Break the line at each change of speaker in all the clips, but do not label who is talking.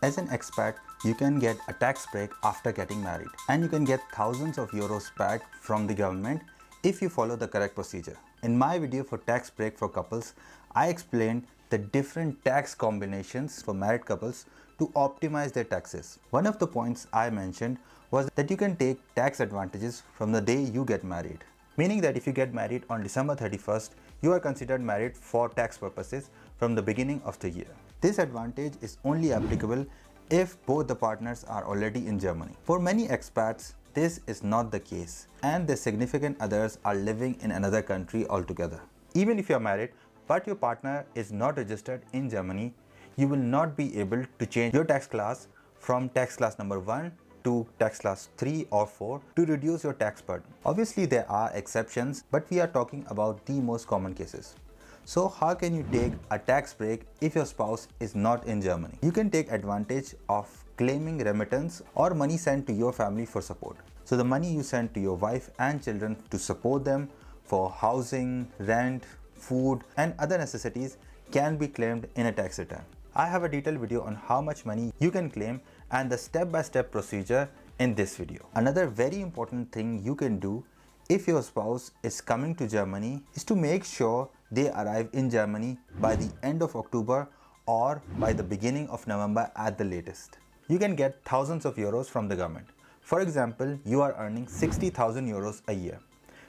As an expat, you can get a tax break after getting married, and you can get thousands of euros back from the government if you follow the correct procedure. In my video for tax break for couples, I explained the different tax combinations for married couples to optimize their taxes. One of the points I mentioned was that you can take tax advantages from the day you get married. Meaning that if you get married on December 31st, you are considered married for tax purposes from the beginning of the year. This advantage is only applicable if both the partners are already in Germany. For many expats, this is not the case, and their significant others are living in another country altogether. Even if you are married, but your partner is not registered in Germany, you will not be able to change your tax class from tax class number 1 to tax class 3 or 4 to reduce your tax burden. Obviously, there are exceptions, but we are talking about the most common cases. So how can you take a tax break if your spouse is not in Germany? You can take advantage of claiming remittance or money sent to your family for support. So the money you send to your wife and children to support them for housing, rent, food and other necessities can be claimed in a tax return. I have a detailed video on how much money you can claim and the step-by-step procedure in this video. Another very important thing you can do if your spouse is coming to Germany is to make sure they arrive in Germany by the end of October or by the beginning of November at the latest. You can get thousands of euros from the government. For example, you are earning 60,000 euros a year.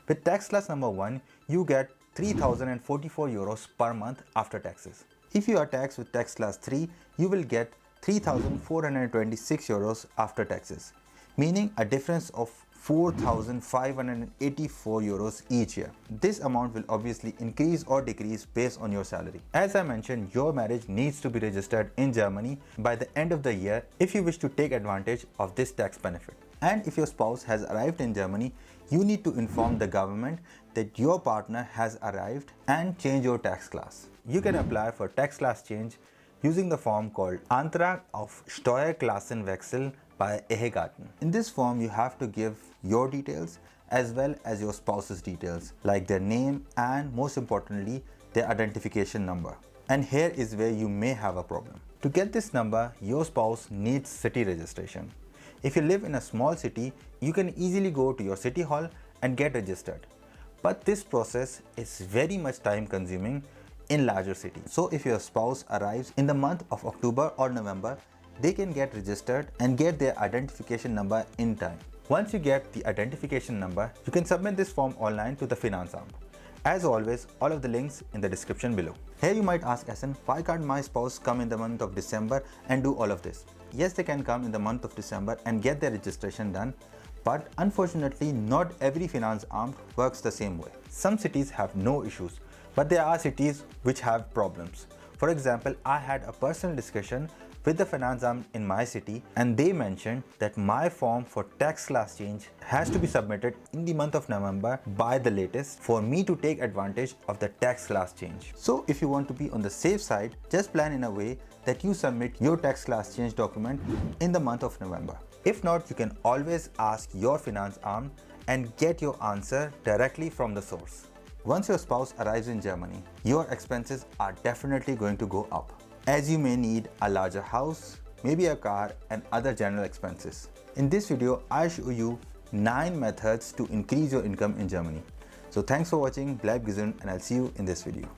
With tax class number 1, you get 3,044 euros per month after taxes. If you are taxed with tax class 3, you will get 3,426 euros after taxes, meaning a difference of 4,584 euros each year. This amount will obviously increase or decrease based on your salary. As I mentioned, your marriage needs to be registered in Germany by the end of the year if you wish to take advantage of this tax benefit. And if your spouse has arrived in Germany, you need to inform the government that your partner has arrived and change your tax class. You can apply for tax class change using the form called Antrag auf Steuerklassenwechsel by Ehegatten. In this form, you have to give your details as well as your spouse's details, like their name and most importantly, their identification number. And here is where you may have a problem. To get this number, your spouse needs city registration. If you live in a small city, you can easily go to your city hall and get registered. But this process is very much time consuming in larger cities. So if your spouse arrives in the month of October or November, they can get registered and get their identification number in time. Once you get the identification number, you can submit this form online to the Finanzamt. As always, all of the links in the description below. Here you might ask, Asan, why can't my spouse come in the month of December and do all of this? Yes, they can come in the month of December and get their registration done, but unfortunately not every Finanzamt works the same way. Some cities have no issues, but there are cities which have problems. For example, I had a personal discussion with the Finanzamt in my city and they mentioned that my form for tax class change has to be submitted in the month of November by the latest for me to take advantage of the tax class change. So if you want to be on the safe side, just plan in a way that you submit your tax class change document in the month of November. If not, you can always ask your Finanzamt and get your answer directly from the source. Once your spouse arrives in Germany, your expenses are definitely going to go up, as you may need a larger house, maybe a car and other general expenses. In this video, I show you 9 methods to increase your income in Germany. So thanks for watching, bleib gesund and I'll see you in this video.